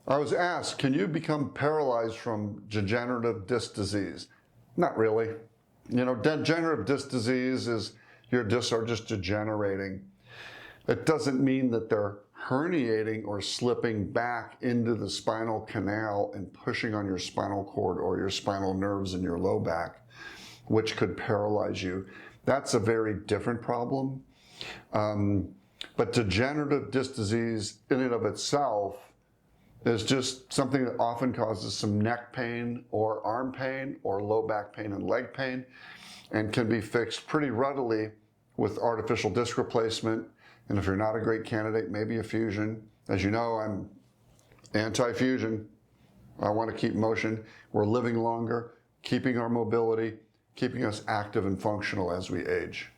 I was asked, can you become paralyzed from degenerative disc disease? Not really. You know, degenerative disc disease is your discs are just degenerating. It doesn't mean that they're herniating or slipping back into the spinal canal and pushing on your spinal cord or your spinal nerves in your low back, which could paralyze you. That's a very different problem. But degenerative disc disease in and of itself is just something that often causes some neck pain or arm pain or low back pain and leg pain, and can be fixed pretty readily with artificial disc replacement. And if you're not a great candidate, maybe a fusion. As you know, I'm anti-fusion. I want to keep motion. We're living longer, keeping our mobility, keeping us active and functional as we age.